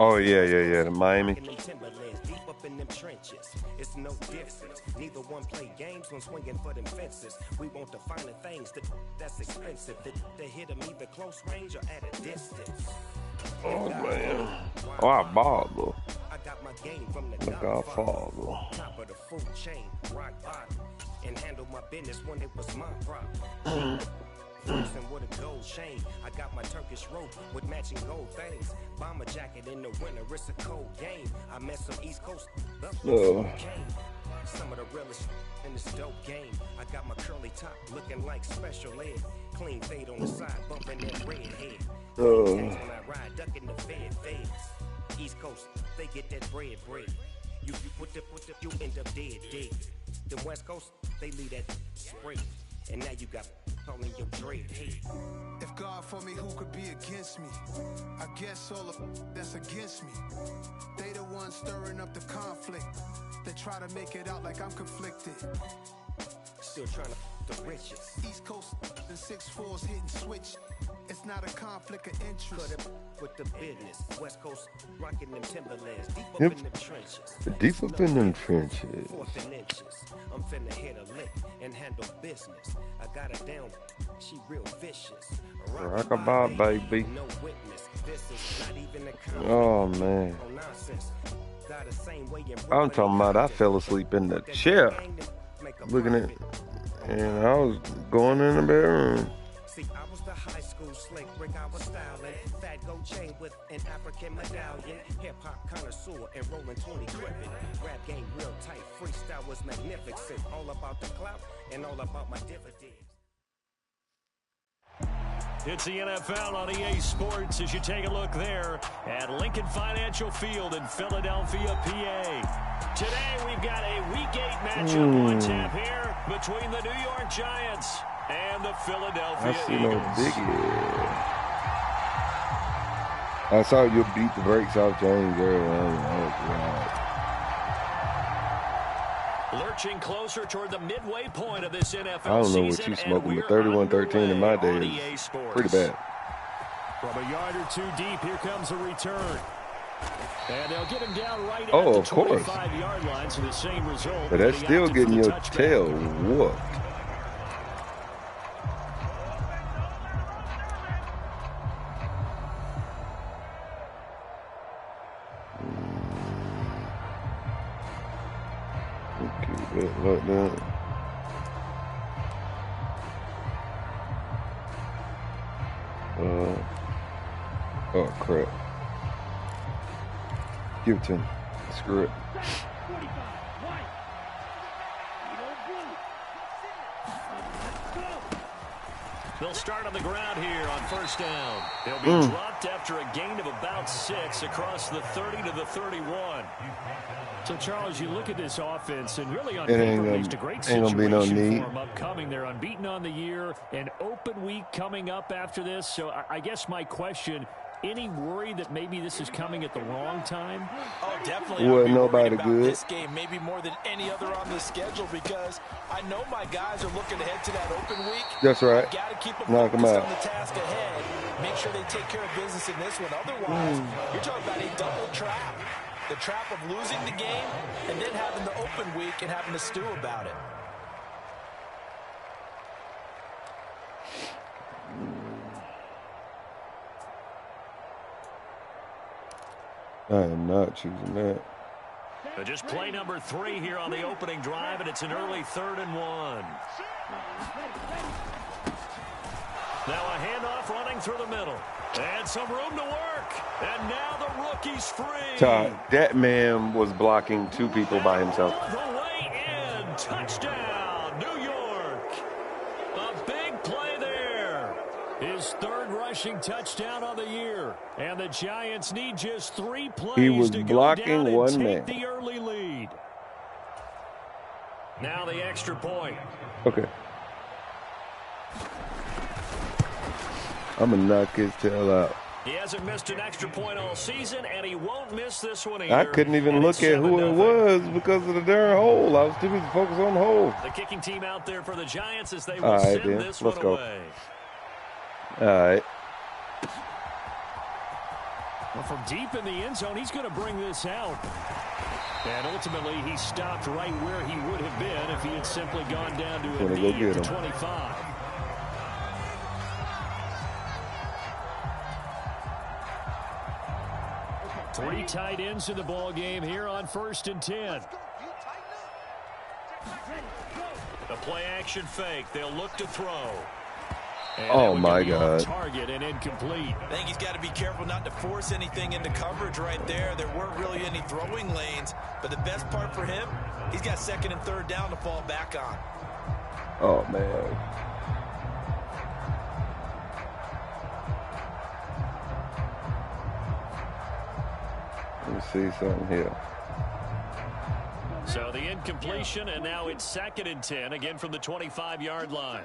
Oh yeah, the Miami. Deep up in them trenches, it's no difference. Neither one play games when swinging for them fences. We want the finer things that's expensive. They hit them either close range or at a distance. Oh man, oh I balled though. I got my game from the Godfather. Top of the food chain, rock bottom, and handle my business when it was my problem. Flexing with a gold chain. I got my Turkish rope with matching gold things. Bomber jacket in the winter, it's a cold game. I met some East Coast some of the realest in this dope game. I got my curly top looking like special ed. Clean fade on the side, bumping that red head. When I ride, ducking the feds. East Coast, they get that bread. You put the you end up dead. The West Coast, they leave that spray. And now you got calling your dread head. If God for me, who could be against me? I guess all of that's against me. They the ones stirring up the conflict. They try to make it out like I'm conflicted. Still trying to the richest. East Coast and 6'4s hitting switch. It's not a conflict of interest. Cut up with the business. West Coast rocking them Timberlands. Deep up in them trenches. Deep up in them trenches. 4 inches. I'm finna hit a lick and handle business. I got her down. She real vicious. Rockabye, baby. No witness. This is not even a oh man. I'm talking about I fell asleep in the chair looking at, and I was going in the bedroom. See, I was the high school slick brick, I was styling. Fat gold chain with an African medallion. Hip hop connoisseur and rolling 20 crippin'. Rap game real tight, freestyle was magnificent. All about the clout and all about my dividends. It's the NFL on EA Sports as you take a look there at Lincoln Financial Field in Philadelphia, PA. Today we've got a Week 8 matchup on tap here between the New York Giants and the Philadelphia Eagles. I saw you beat the brakes off James earlier. Lurching closer toward the midway point of this NFL season. I don't know what you smoking, but 31-13 in my day is pretty bad. From a yard or two deep, here comes a return. And they'll get him down right at the the 25-yard line, so the same result. But that's still getting your tail whooped. Like that. Oh crap. Give it to him. Screw it. They'll start on the ground here on first down. They'll be dropped after a gain of about 6 across the 30 to the 31. So, Charles, you look at this offense, and really on paper, it's a great situation for them upcoming. They're unbeaten on the year, an open week coming up after this. So I guess my question, any worry that maybe this is coming at the wrong time? Oh, definitely. Wasn't nobody good. This game, maybe more than any other on this schedule, because I know my guys are looking ahead to that open week. That's right. Got to keep them Knock them focused out on the task ahead. Make sure they take care of business in this one. Otherwise, you're talking about a double trap. The trap of losing the game and then having the open week and having to stew about it. I am not choosing that. So just play number 3 here on the opening drive, and it's an early 3rd and 1. Now a handoff running through the middle. And some room to work. And now the rookie's free. Todd, that man was blocking 2 people by himself. All the way in. Touchdown, New York. A big play there. His 3rd rushing touchdown of the year. And the Giants need just 3 plays to go down and take the early lead. Now the extra point. Okay. I'm going to knock his tail out. He hasn't missed an extra point all season, and he won't miss this one either. I couldn't even look at who it was because of the darn hole. I was too busy focused on the hole. The kicking team out there for the Giants as they will send this one away. All right. Well, from deep in the end zone, he's going to bring this out. And ultimately, he stopped right where he would have been if he had simply gone down to a knee at the 25. Three tight ends in the ball game here on 1st and 10. The play action fake. They'll look to throw. And oh my God. Target and incomplete. I think he's got to be careful not to force anything into coverage right there. There weren't really any throwing lanes, but the best part for him, he's got 2nd and 3rd down to fall back on. Oh man. Let me see something here. So the incompletion, and now it's 2nd and 10, again from the 25-yard line.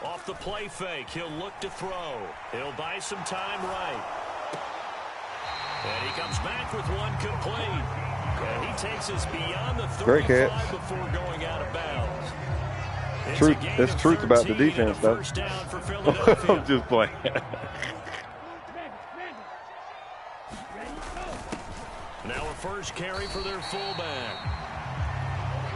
Off the play fake, he'll look to throw. He'll buy some time right. And he comes back with one complete. And he takes us beyond the 35 before going out of bounds. That's truth about the defense, though. I'm just playing. Now a first carry for their fullback.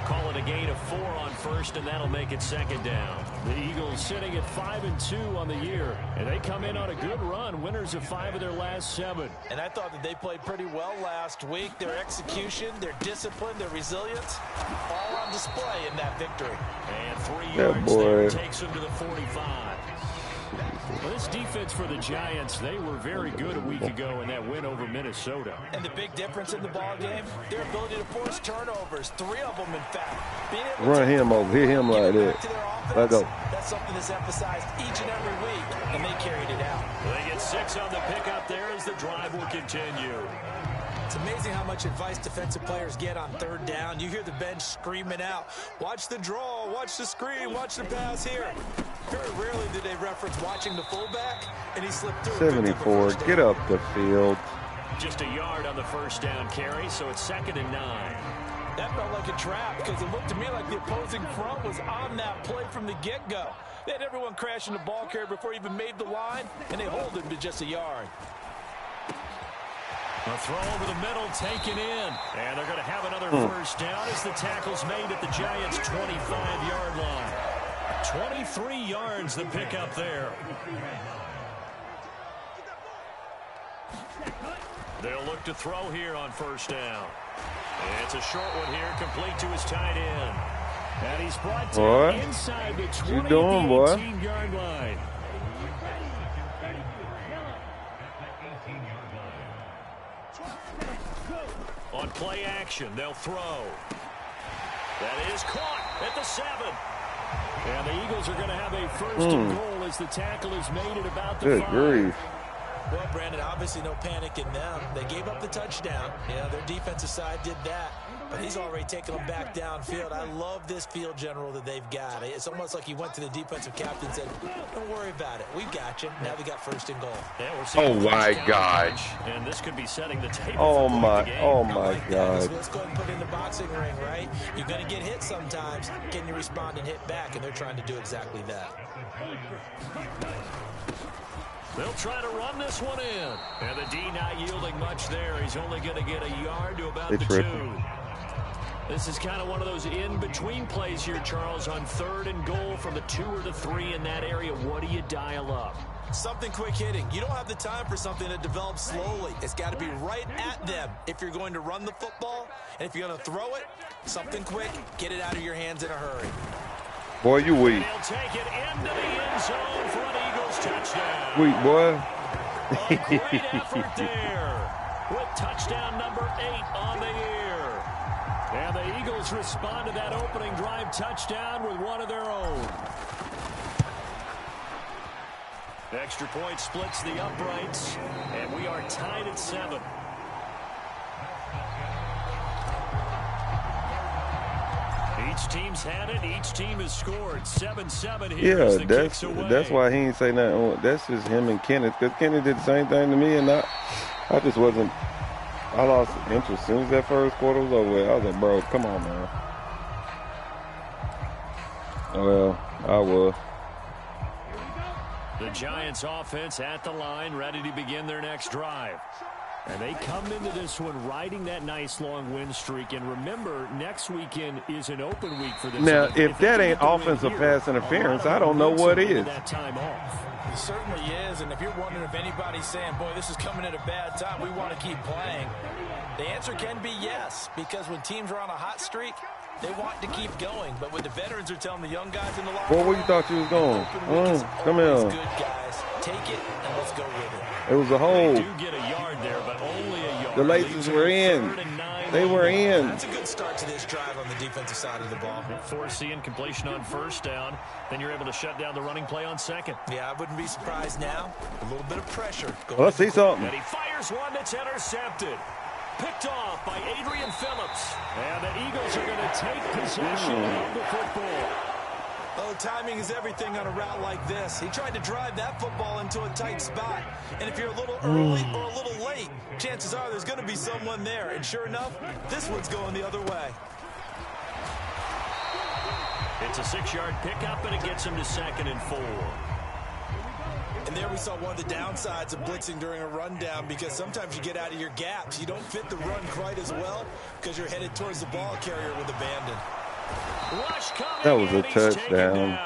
Call it a gain of 4 on 1st, and that'll make it 2nd down. The Eagles sitting at 5-2 on the year, and they come in on a good run, winners of 5 of their last 7. And I thought that they played pretty well last week. Their execution, their discipline, their resilience, all on display in that victory. And 3 yards there takes them to the 45. Well, this defense for the Giants, they were very good a week ago in that win over Minnesota. And the big difference in the ball game, their ability to force turnovers, 3 of them, in fact. Being able run him over, hit him like that. Let go. That's something that's emphasized each and every week, and they carried it out. They get 6 on the pickup there as the drive will continue. It's amazing how much advice defensive players get on 3rd down. You hear the bench screaming out, watch the draw, watch the screen, watch the pass here. Very rarely do they reference watching the fullback, and he slipped through. 74, get up the field. Just a yard on the 1st down carry, so it's 2nd and 9. That felt like a trap because it looked to me like the opposing front was on that play from the get-go. They had everyone crashing the ball carrier before he even made the line, and they hold him to just a yard. A throw over the middle taken in. And they're going to have another 1st down as the tackle's made at the Giants' 25-yard line. 23 yards the pickup there. They'll look to throw here on 1st down. It's a short one here, complete to his tight end. And he's brought down inside the 18-yard line. On play action, they'll throw. That is caught at the 7. And the Eagles are going to have a 1st and goal as the tackle is made at about the 5. Grief. Well, Brandon, obviously no panic in them. They gave up the touchdown. Yeah, their defensive side did that. But he's already taken them back downfield. I love this field general that they've got. It's almost like he went to the defensive captain and said, don't worry about it. We've got you. Now they got 1st and goal. Yeah, oh, my God. And this could be setting the table. Oh, my God. So let's go ahead and put it in the boxing ring, right? You're going to get hit sometimes. Can you respond and hit back? And they're trying to do exactly that. They'll try to run this one in. And the D not yielding much there. He's only going to get a yard to about the 2. This is kind of one of those in-between plays here, Charles, on 3rd and goal from the 2 or the 3 in that area. What do you dial up? Something quick hitting. You don't have the time for something that develops slowly. It's got to be right at them if you're going to run the football. And if you're going to throw it, something quick, get it out of your hands in a hurry. Boy, you weak. They'll take it into the end zone for an Eagles touchdown. Weak, boy. A great effort there with touchdown number 8 on the year. And the Eagles respond to that opening drive touchdown with one of their own. Extra point splits the uprights, and we are tied at 7. Each team's had it. Each team has scored 7-7 here. Yeah, that's why he ain't say nothing. That's just him and Kenneth. Because Kenneth did the same thing to me, and I just wasn't. I lost interest as soon as that first quarter was over. I was like, bro, come on, man. Well, I was. The Giants offense at the line, ready to begin their next drive. And they come into this one riding that nice long win streak. And remember, next weekend is an open week for this. Now, if that ain't offensive pass interference, I don't know what is. That time off. It certainly is. And if you're wondering if anybody's saying, boy, this is coming at a bad time, we want to keep playing, the answer can be yes. Because when teams are on a hot streak, they want to keep going. But when the veterans are telling the young guys in the locker room, where you thought you was going? Come here. Good guys. Take it and let's go with it. It was a hole. They do get a yard there, but only a yard. The laces were in. They were in. That's a good start to this drive on the defensive side of the ball. Force the incompletion on first down. Then you're able to shut down the running play on second. Yeah, I wouldn't be surprised now. A little bit of pressure. Let's see something. And he fires one that's intercepted. Picked off by Adrian Phillips. And the Eagles are going to take possession of the football. Oh, timing is everything on a route like this. He tried to drive that football into a tight spot. And if you're a little early or a little late, chances are there's going to be someone there. And sure enough, this one's going the other way. It's a 6-yard pickup, and it gets him to 2nd and 4. And there we saw one of the downsides of blitzing during a rundown, because sometimes you get out of your gaps. You don't fit the run quite as well because you're headed towards the ball carrier with abandon. That was a touchdown.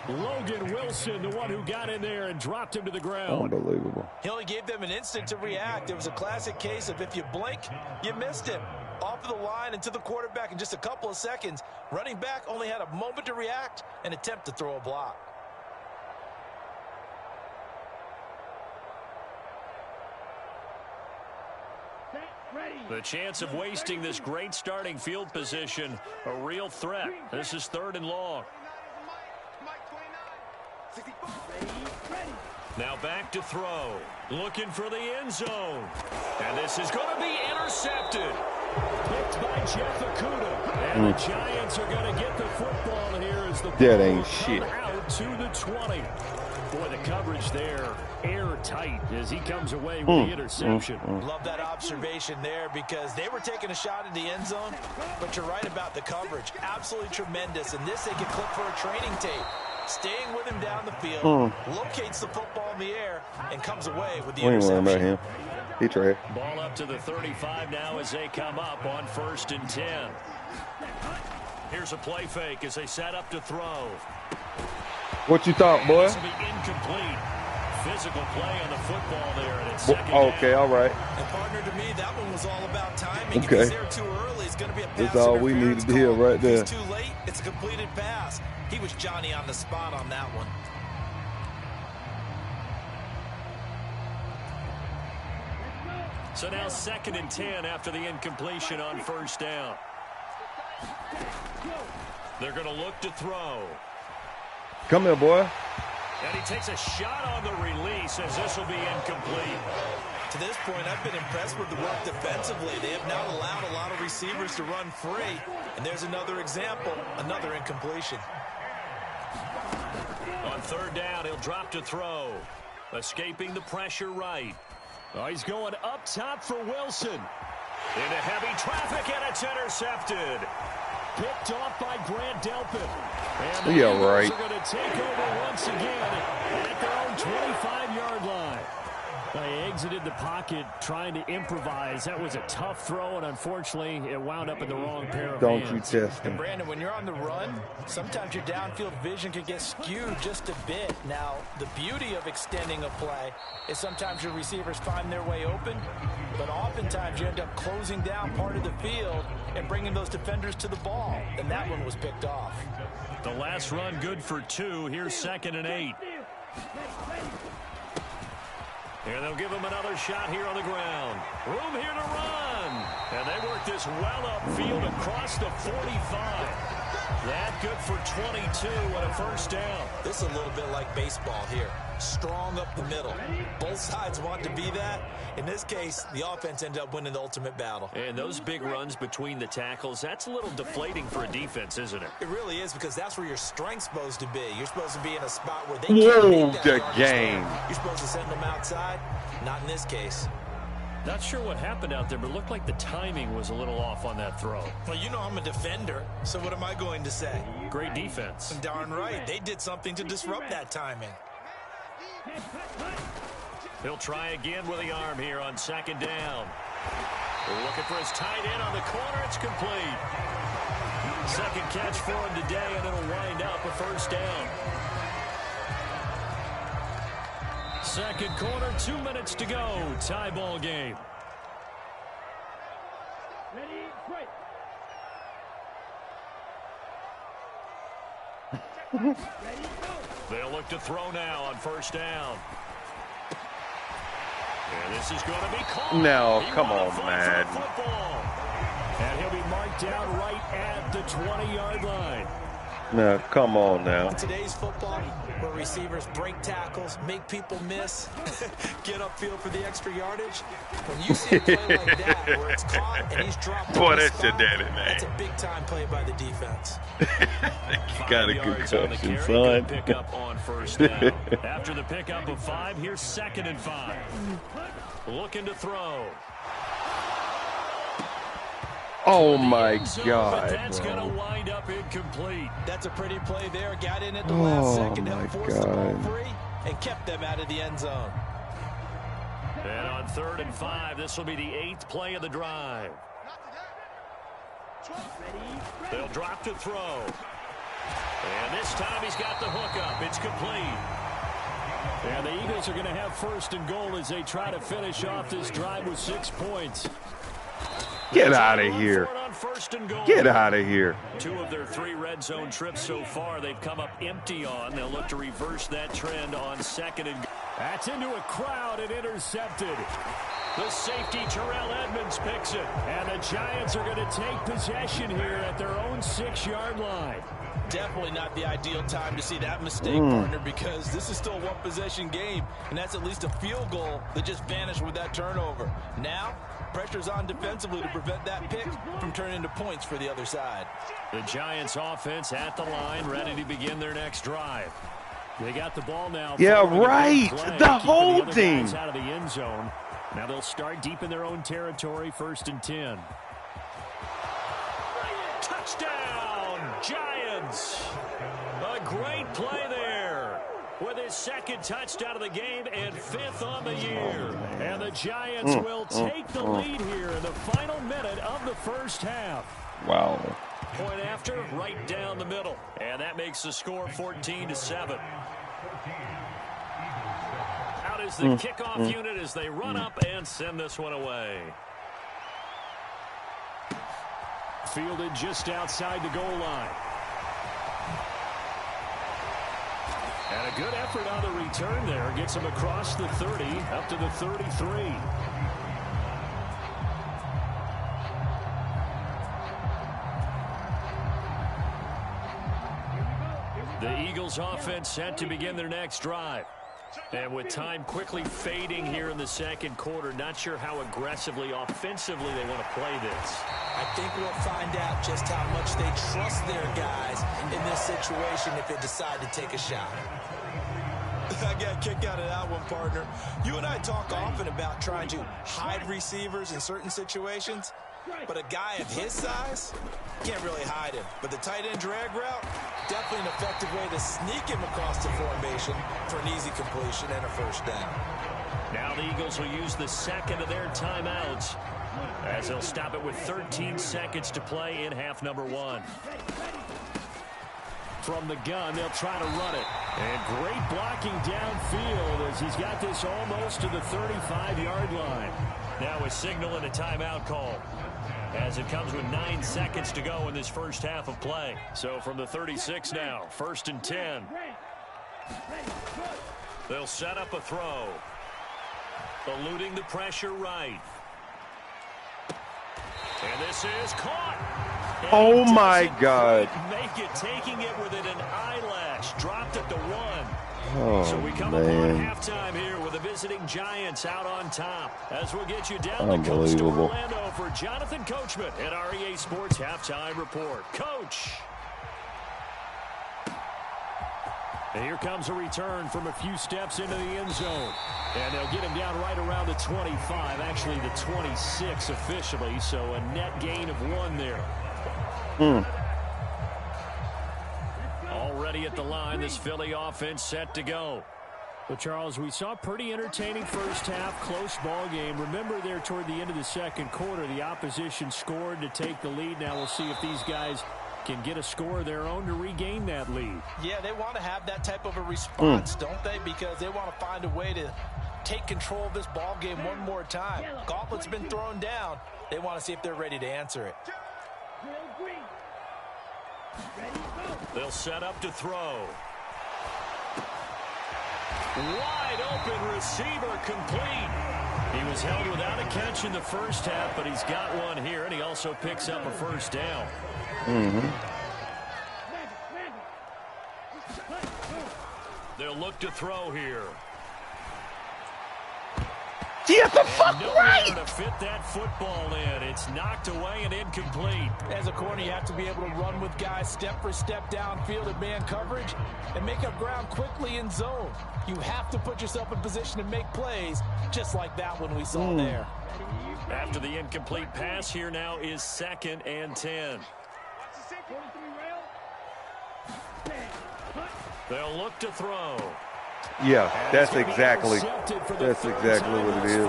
Logan Wilson, the one who got in there and dropped him to the ground. Unbelievable. He only gave them an instant to react. It was a classic case of if you blink, you missed him. Off of the line and to the quarterback in just a couple of seconds. Running back only had a moment to react and attempt to throw a block. The chance of wasting this great starting field position, a real threat. This is 3rd and long. Now back to throw. Looking for the end zone. And this is going to be intercepted. Picked by Jeff Okudah. And the Giants are going to get the football here as the ball ain't shit. Out to the 20. Boy, the coverage there, airtight as he comes away with the interception. Love that observation there, because they were taking a shot at the end zone, but you're right about the coverage. Absolutely tremendous. And this they could clip for a training tape. Staying with him down the field, locates the football in the air, and comes away with the interception. We ain't worrying about him. He tried. Ball up to the 35 now as they come up on 1st and 10. Here's a play fake as they set up to throw. What you thought, boy? This will be incomplete. Physical play on the football there, and it's 2nd okay, down. all right. And partner, to me, that one was all about timing. Okay. If he's there too early, it's going to be a pass. That's all we needed to hear right there. If he's too late, it's a completed pass. He was Johnny on the spot on that one. So now 2nd and 10 after the incompletion on 1st down. They're going to look to throw. Come here, boy. And he takes a shot on the release as this will be incomplete. To this point, I've been impressed with the work defensively. They have not allowed a lot of receivers to run free. And there's another example, another incompletion. On 3rd down, he'll drop to throw. Escaping the pressure right. Oh, he's going up top for Wilson. Into heavy traffic, and it's intercepted. Picked off by Grant Delpit. And the Eagles are going to take over once again at their own 25-yard line. They exited the pocket trying to improvise. That was a tough throw, and unfortunately, it wound up in the wrong pair of hands. Don't you test him. And Brandon, when you're on the run, sometimes your downfield vision can get skewed just a bit. Now, the beauty of extending a play is sometimes your receivers find their way open, but oftentimes you end up closing down part of the field and bringing those defenders to the ball, and that one was picked off. The last run good for 2. Here's 2nd and 8. And they'll give him another shot here on the ground. Room here to run. And they work this well upfield across the 45. That good for 22 and a 1st down. This is a little bit like baseball here. Strong up the middle. Both sides want to be that. In this case, the offense ended up winning the ultimate battle. And those big runs between the tackles, that's a little deflating for a defense, isn't it? It really is, because that's where your strength's supposed to be. You're supposed to be in a spot where they can't make that game. You're supposed to send them outside. Not in this case. Not sure what happened out there, but it looked like the timing was a little off on that throw. Well, you know I'm a defender, so what am I going to say? Great defense. Darn right. They did something to disrupt that timing. He'll try again with the arm here on second down. Looking for his tight end on the corner. It's complete. Second catch for him today, and it'll wind up a first down. Second quarter, 2 minutes to go. Tie ball game. Ready, break. Ready, go. They'll look to throw now on first down. And this is going to be caught. No, come on, man. And he'll be marked down right at the 20-yard line. No, come on now. Today's football, where receivers break tackles, make people miss, get upfield for the extra yardage. When you see a play like that, where it's caught and he's dropped, Boy, that's your daddy, man. That's a big-time play by the defense. You got a concussion, son. Good pickup on first down. After the pickup of 5, here's 2nd and 5. Looking to throw. Oh my God! But that's going to wind up incomplete. That's a pretty play there. Got in at the last second to help force the ball free and kept them out of the end zone. And on 3rd and 5, this will be the 8th play of the drive. They'll drop to throw. And this time he's got the hook up. It's complete. And the Eagles are going to have 1st and goal as they try to finish off this drive with 6 points. Get out of here. Get out of here. 2 of their 3 red zone trips so far they've come up empty on. They'll look to reverse that trend on 2nd and goal. That's into a crowd and intercepted. The safety, Terrell Edmonds, picks it. And the Giants are going to take possession here at their own 6-yard line. Definitely not the ideal time to see that mistake, partner, because this is still a one-possession game, and that's at least a field goal that just vanished with that turnover. Now, pressure's on defensively to prevent that pick from turning into points for the other side. The Giants offense at the line, ready to begin their next drive. They got the ball now. Yeah, right. The holding. Out of the end zone. Now they'll start deep in their own territory, 1st and 10. Touchdown, Giants. A great play there with his 2nd touchdown of the game and 5th on the year. And the Giants will take the lead here in the final minute of the first half. Wow. Point after, right down the middle. And that makes the score 14-7. Out is the kickoff unit as they run up and send this one away. Fielded just outside the goal line. And a good effort on the return there. Gets him across the 30, up to the 33. The Eagles offense set to begin their next drive. And with time quickly fading here in the 2nd quarter, not sure how aggressively, offensively they want to play this. I think we'll find out just how much they trust their guys in this situation if they decide to take a shot. I got a kick out of that one, partner. You and I talk often about trying to hide receivers in certain situations, but a guy of his size can't really hide him. But the tight end drag route, definitely an effective way to sneak him across the formation for an easy completion and a first down. Now the Eagles will use the 2nd of their timeouts as they'll stop it with 13 seconds to play in half number 1. From the gun, they'll try to run it. And great blocking downfield as he's got this almost to the 35-yard line. Now a signal and a timeout call as it comes with 9 seconds to go in this first half of play. So from the 36 now, 1st and 10. They'll set up a throw. Eluding the pressure right. And this is caught. And oh my God. Make it, taking it within an eyelash. Dropped at the 1. Oh, so we come upon halftime here with the visiting Giants out on top. As we'll get you down the coast to Orlando for Jonathan Coachman at REA Sports Halftime Report. Coach. And here comes a return from a few steps into the end zone. And they'll get him down right around the 25, actually the 26 officially, so a net gain of 1 there. Already at the line, this Philly offense set to go. Well, Charles, we saw a pretty entertaining first half, close ball game. Remember there toward the end of the second quarter, the opposition scored to take the lead. Now we'll see if these guys can get a score of their own to regain that lead. Yeah, they want to have that type of a response, don't they? Because they want to find a way to take control of this ball game one more time. Gauntlet's been thrown down. They want to see if they're ready to answer it. They'll set up to throw. Wide open receiver complete. He was held without a catch in the first half, but he's got one here, and he also picks up a first down. They'll look to throw here. Get the fuck right! To fit that football in. It's knocked away and incomplete. As a corner, you have to be able to run with guys step for step downfield in man coverage and make up ground quickly in zone. You have to put yourself in position to make plays, just like that one we saw there. After the incomplete pass, here now is 2nd and 10. They'll look to throw. Yeah, that's exactly what it is.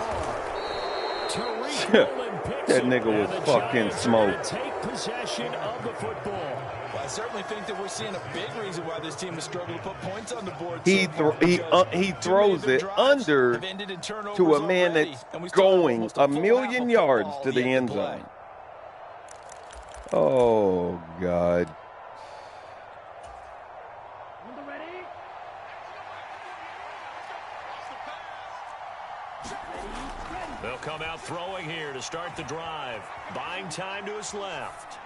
That nigga was fucking smoked. Take possession of the football. Well, I certainly think that we're seeing a big reason why this team is struggling to put points on the board. He throws it under to a man that's going a million yards to the end zone. Oh, God. They'll come out throwing here to start the drive. Buying time to his left.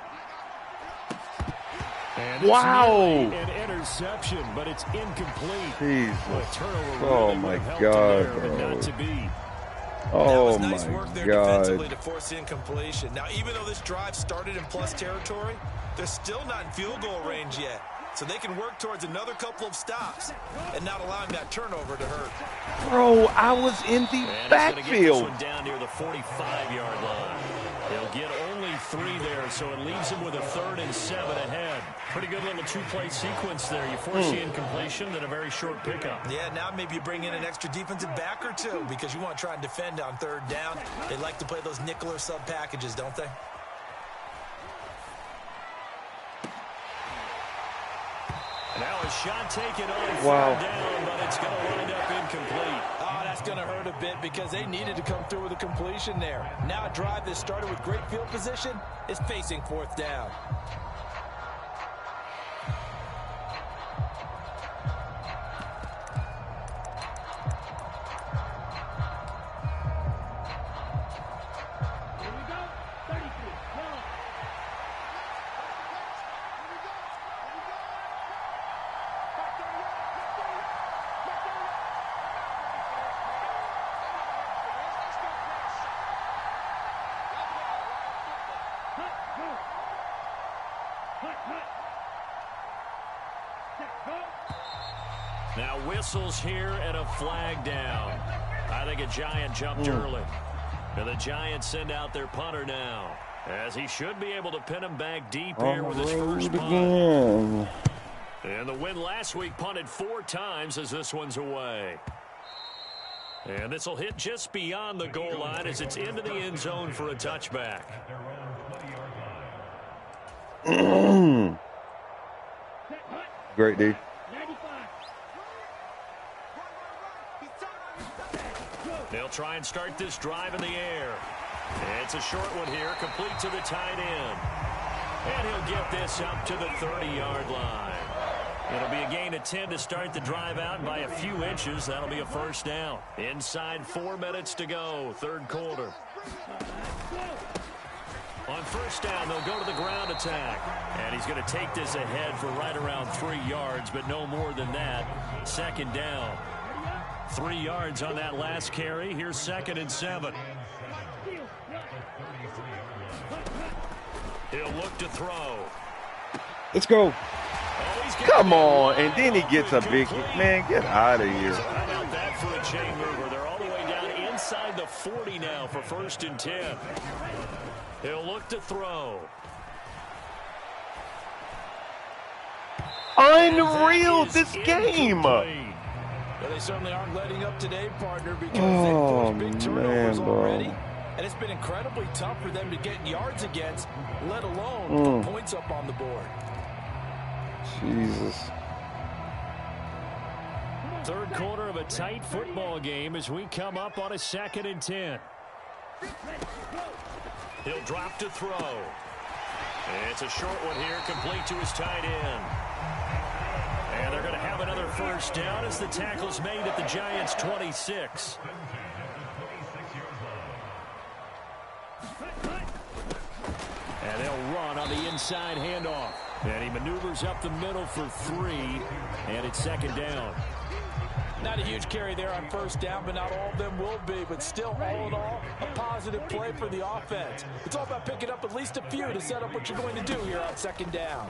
And wow. An interception, but it's incomplete. Jesus. Oh, my God, bro. Not to be. Oh, that was nice my work there God. defensively to force the incompletion. Now, even though this drive started in plus territory, they're still not in field goal range yet. So they can work towards another couple of stops and not allowing that turnover to hurt. Bro, I was in the backfield. Get down near the 45-yard line. They'll get only 3 there, so it leaves them with a 3rd and 7 ahead. Pretty good little 2-play sequence there. You force the incompletion, then a very short pickup. Yeah, now maybe you bring in an extra defensive back or two because you want to try and defend on 3rd down. They like to play those nickel or sub packages, don't they? Now a shot taken on wow. down, but it's going to wind up incomplete. Oh, that's going to hurt a bit because they needed to come through with a completion there. Now a drive that started with great field position is facing 4th down. Now whistles here and a flag down. I think a Giant jumped early. And the Giants send out their punter now, as he should be able to pin him back deep here with his first punt. And the win last week punted 4 times as this one's away. And this will hit just beyond the goal line as it's into the end zone for a touchback. Great, D. They'll try and start this drive in the air. It's a short one here, complete to the tight end. And he'll get this up to the 30-yard line. It'll be a gain of 10 to start the drive out, and by a few inches, that'll be a first down. Inside 4 minutes to go, 3rd quarter. On first down, they'll go to the ground attack. And he's going to take this ahead for right around 3 yards, but no more than that. 2nd down. 3 yards on that last carry. Here's 2nd and 7. He'll look to throw. Let's go. Come on. And then he gets a big, man, get out of here. So how about that for a chain mover? They're all the way down inside the 40 now for 1st and 10. He'll look to throw. Unreal, this game. Well, they certainly aren't letting up today, partner, because they've forced big turnovers already. And it's been incredibly tough for them to get yards against, let alone put points up on the board. Jesus. Third quarter of a tight football game as we come up on a 2nd and 10. He'll drop to throw. It's a short one here, complete to his tight end. And they're going to have another first down as the tackle's made at the Giants' 26. And they'll run on the inside handoff. And he maneuvers up the middle for 3, and it's 2nd down. Not a huge carry there on first down, but not all of them will be. But still, all in all, a positive play for the offense. It's all about picking up at least a few to set up what you're going to do here on 2nd down.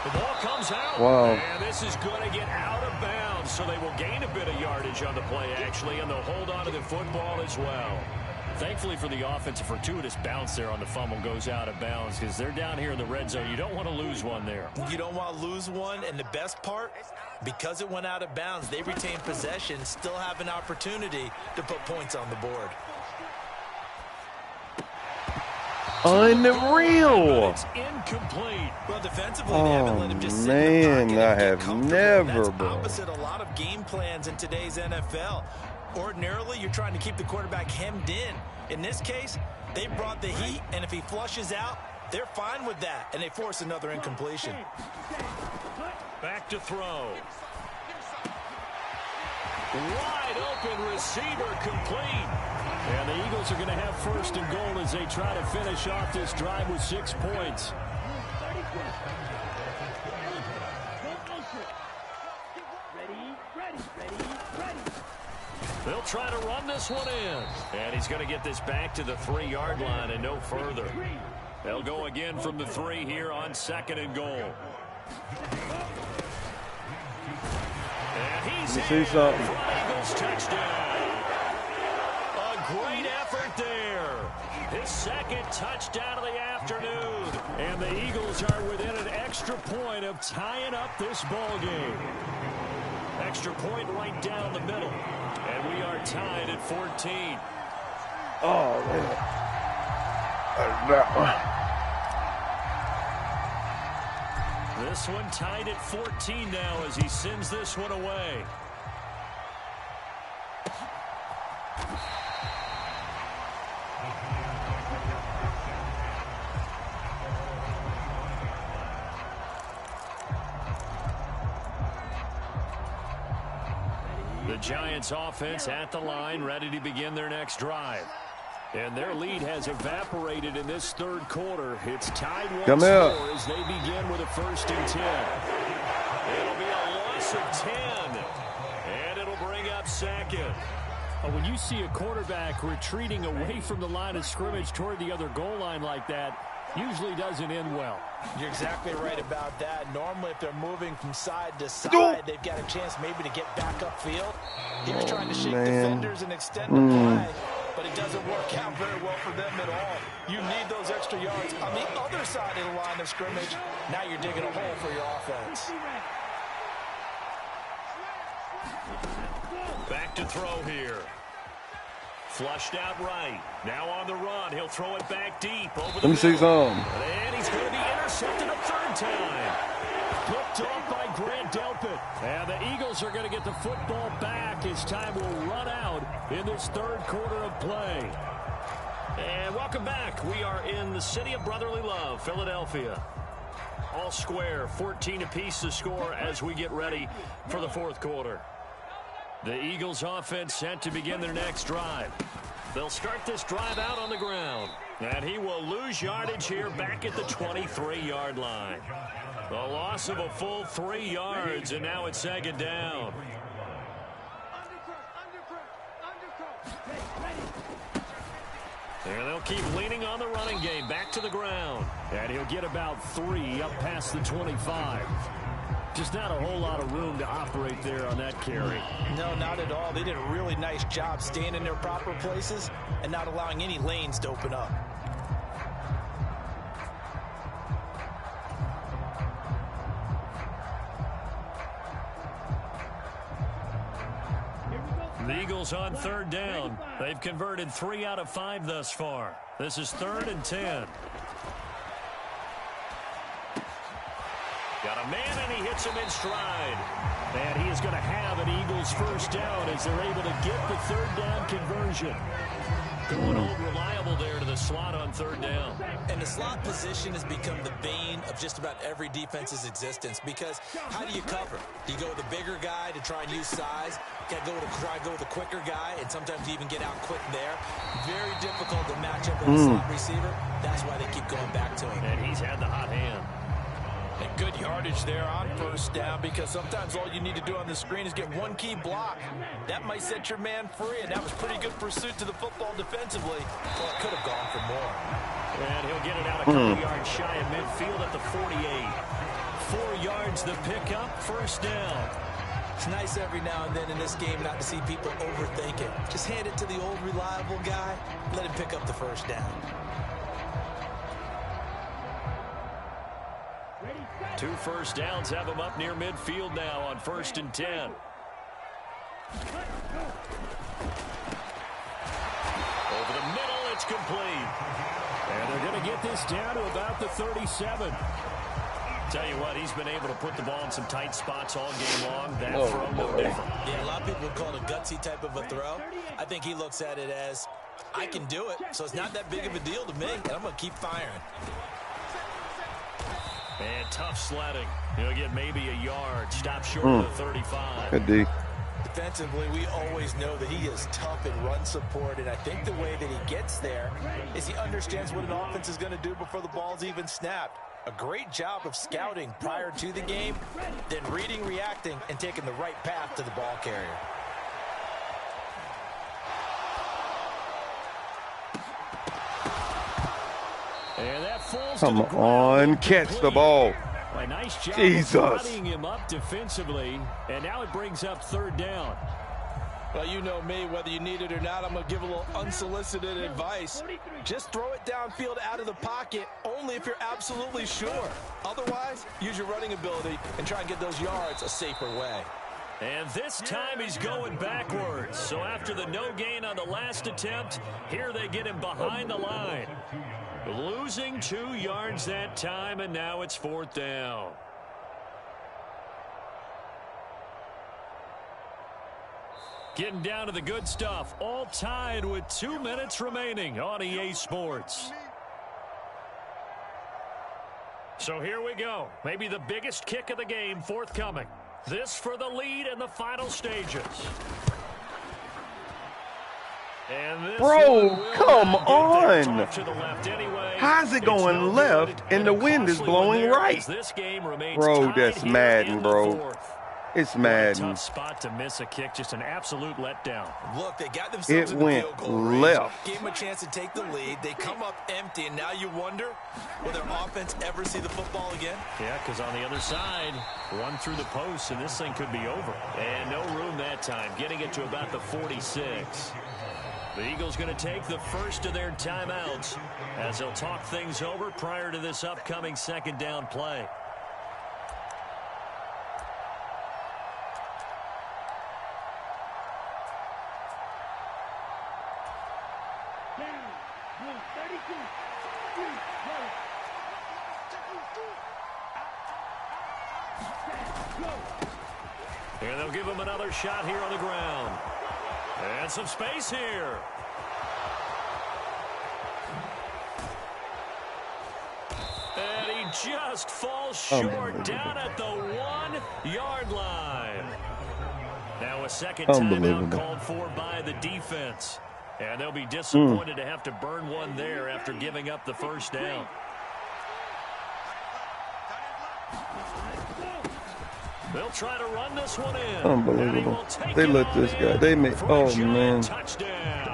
The ball comes out. Wow. And this is going to get out of bounds, so they will gain a bit of yardage on the play, actually, and they'll hold on to the football as well. Thankfully for the offense, a fortuitous bounce there on the fumble goes out of bounds because they're down here in the red zone. You don't want to lose one there. You don't want to lose one, and the best part, because it went out of bounds, they retain possession, still have an opportunity to put points on the board. Unreal. It's incomplete. Well, defensively, they haven't let him just sit in the Man, pocket I and get have comfortable. never, That's bro. opposite a lot of game plans in today's NFL. Ordinarily, you're trying to keep the quarterback hemmed in. In this case, they brought the heat, and if he flushes out, they're fine with that, and they force another incompletion. Back to throw. Wide open receiver complete. And the Eagles are going to have 1st and goal as they try to finish off this drive with 6 points. They'll try to run this one in. And he's going to get this back to the 3-yard line and no further. They'll go again from the 3 here on 2nd and goal. And he's in for an Eagles touchdown. A great effort there. His 2nd touchdown of the afternoon. And the Eagles are within an extra point of tying up this ball game. Extra point right down the middle. And we are tied at 14. Oh, man. This one tied at 14 now as he sends this one away. The Giants offense at the line, ready to begin their next drive. And their lead has evaporated in this 3rd quarter. It's tied once more as they begin with a 1st and 10. It'll be a loss of 10. And it'll bring up 2nd. When you see a quarterback retreating away from the line of scrimmage toward the other goal line like that, usually doesn't end well. You're exactly right about that. Normally, if they're moving from side to side, they've got a chance maybe to get back upfield. He was trying to shake defenders and extend the play, but it doesn't work out very well for them at all. You need those extra yards on the other side of the line of scrimmage. Now you're digging a hole for your offense. Back to throw here. Flushed out right. Now on the run. He'll throw it back deep over the middle. And he's going to be intercepted a 3rd time. Picked off by Grant Delpit. And the Eagles are going to get the football back as time will run out in this 3rd quarter of play. And welcome back. We are in the city of brotherly love, Philadelphia. All square, 14 apiece to score as we get ready for the 4th quarter. The Eagles offense set to begin their next drive. They'll start this drive out on the ground. And he will lose yardage here back at the 23-yard line. A loss of a full 3 yards, and now it's 2nd down. And they'll keep leaning on the running game back to the ground. And he'll get about 3 up past the 25. Just not a whole lot of room to operate there on that carry. No, not at all. They did a really nice job staying in their proper places and not allowing any lanes to open up. The Eagles on 3rd down. They've converted 3 out of 5 thus far. This is 3rd and 10. Got a man, and he hits him in stride. And he is going to have an Eagles first down as they're able to get the 3rd down conversion. Going old reliable there to the slot on 3rd down. And the slot position has become the bane of just about every defense's existence, because how do you cover? Do you go with the bigger guy to try and use size? You got to try to go with the quicker guy, and sometimes you even get out quick there. Very difficult to match up with a slot receiver. That's why they keep going back to him. And he's had the hot hand. And good yardage there on 1st down, because sometimes all you need to do on the screen is get one key block. That might set your man free, and that was pretty good pursuit to the football defensively. Well, it could have gone for more. And he'll get it out a couple yards shy of midfield at the 48. 4 yards the pickup, 1st down. It's nice every now and then in this game not to see people overthink it. Just hand it to the old reliable guy, let him pick up the 1st down. 2 first downs have him up near midfield now on 1st and 10. Over the middle, it's complete. And they're going to get this down to about the 37. Tell you what, he's been able to put the ball in some tight spots all game long. That throw, no different. Yeah, a lot of people would call it a gutsy type of a throw. I think he looks at it as, I can do it, so it's not that big of a deal to me, and I'm going to keep firing. And tough sledding. He'll get maybe a yard. Stop short of the 35. Good D. Defensively, we always know that he is tough in run support, and I think the way that he gets there is he understands what an offense is going to do before the ball's even snapped. A great job of scouting prior to the game, then reading, reacting, and taking the right path to the ball carrier. And that falls Come to the ground. on, catch the ball. A nice job Jesus. of bodying him up defensively, and now it brings up 3rd down. Well, you know me, whether you need it or not, I'm going to give a little unsolicited advice. Just throw it downfield out of the pocket, only if you're absolutely sure. Otherwise, use your running ability and try and get those yards a safer way. And this time he's going backwards. So after the no gain on the last attempt, here they get him behind the line. Losing 2 yards that time, and now it's 4th down. Getting down to the good stuff. All tied with 2 minutes remaining on EA Sports. So here we go. Maybe the biggest kick of the game forthcoming. This for the lead in the final stages. And this Bro, come on. Anyway. How's it going left and the wind is blowing right? This game remains Bro, tied that's here Madden, in the bro. 4th. It's What a Madden. tough spot to miss a kick. Just an absolute letdown. Look, they got themselves in the It field goal went range. left. Gave them a chance to take the lead. They come up empty, and now you wonder, will their offense ever see the football again? Yeah, because on the other side, run through the post, and this thing could be over. And no room that time, getting it to about the 46. The Eagles going to take the first of their timeouts as they'll talk things over prior to this upcoming 2nd down play. And they'll give him another shot here on the ground. And some space here. And he just falls short down at the 1-yard line. Now a second timeout called for by the defense. And they'll be disappointed to have to burn one there after giving up the 1st down. They'll try to run this one in. Unbelievable. They let this guy. They make. Oh, man. Touchdown.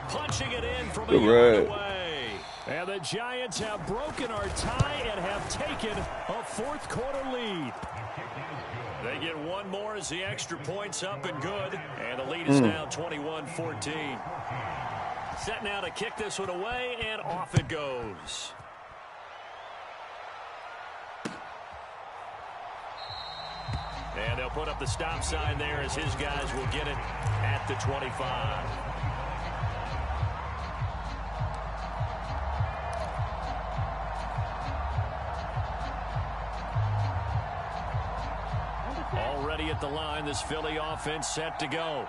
Punching it in from a Good yard ride. away. And the Giants have broken our tie and have taken a 4th quarter lead. They get one more as the extra point's up and good. And the lead is now 21-14. Set now to kick this one away, and off it goes. And they'll put up the stop sign there as his guys will get it at the 25. Already at the line, this Philly offense set to go.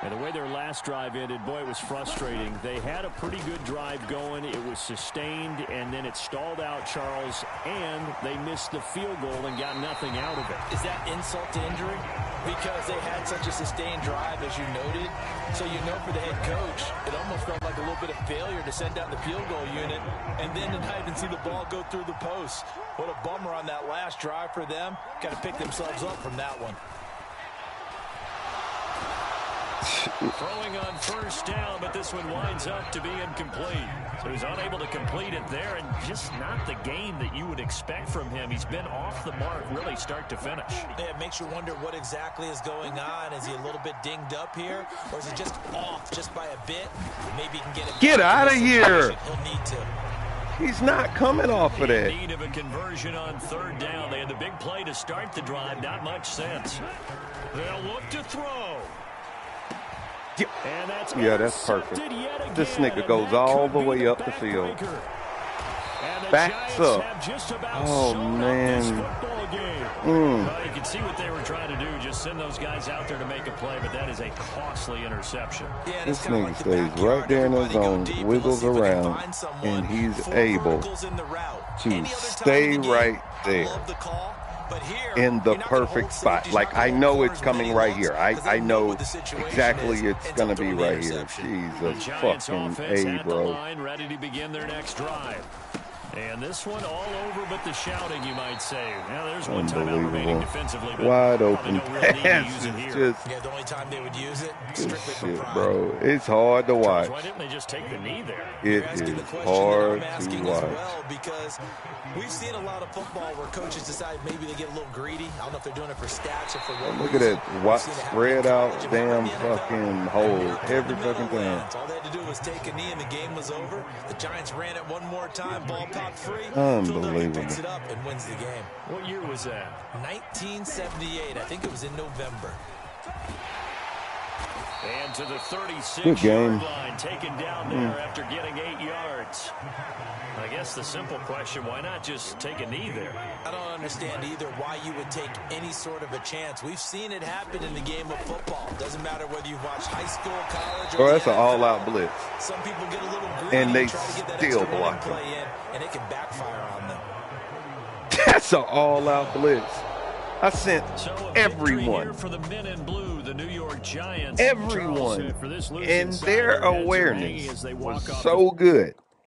And the way their last drive ended, boy, it was frustrating. They had a pretty good drive going. It was sustained, and then it stalled out, Charles, and they missed the field goal and got nothing out of it. Is that insult to injury? Because they had such a sustained drive, as you noted. So you know for the head coach, it almost felt like a little bit of failure to send out the field goal unit and then to not even see the ball go through the post. What a bummer on that last drive for them. Got to pick themselves up from that one. Throwing on first down, but this one winds up to be incomplete. So he's unable to complete it there, and just not the game that you would expect from him. He's been off the mark really start to finish. Yeah, it makes you wonder what exactly is going on. Is he a little bit dinged up here, or is he just off just by a bit? Maybe he can get it. Get out of here. He'll need to. He's not coming off of that. In need of a conversion on third down. They had the big play to start the drive. Not much sense. They'll look to throw. Yeah, that's perfect. This nigga goes all the way up the field. Backs up. Oh, man. Well, you can see what they were trying to do. Just send those guys out there to make a play, but that is a costly interception. Yeah, this nigga stays right there in his zone, wiggles around, and he's able to stay right there in the perfect spot. Like, I know it's coming right here. I know exactly it's going to be right here. Jesus fucking A, bro. Ready to begin their next drive. And this one all over but the shouting, you might say. Now there's one timeout remaining defensively. But wide open pass. It's just, yeah, the only time they would use it, strictly for shit, pride. bro. It's hard to watch. Why didn't they just take the knee there? It is hard to watch. Well, because we've seen a lot of football where coaches decide maybe they get a little greedy. I don't know if they're doing it for stats or for what. Look at that spread out damn fucking hole every fucking time. All they had to do was take a knee and the game was over. The Giants ran it one more time. Ball popped free. Unbelievable. Picks it up and wins the game. What year was that? 1978. I think it was in November. And to the 36-yard line, taken down there after getting 8 yards. I guess the simple question, why not just take a knee there? I don't understand either why you would take any sort of a chance. We've seen it happen in the game of football. Doesn't matter whether you've watched high school, college, or that's an all-out blitz. Some people get a little greedy and they try to get that still extra block play in, and it can backfire on them. That's an all-out blitz. I sent everyone. For the men in blue, the New York Giants. Everyone. And their awareness was so good.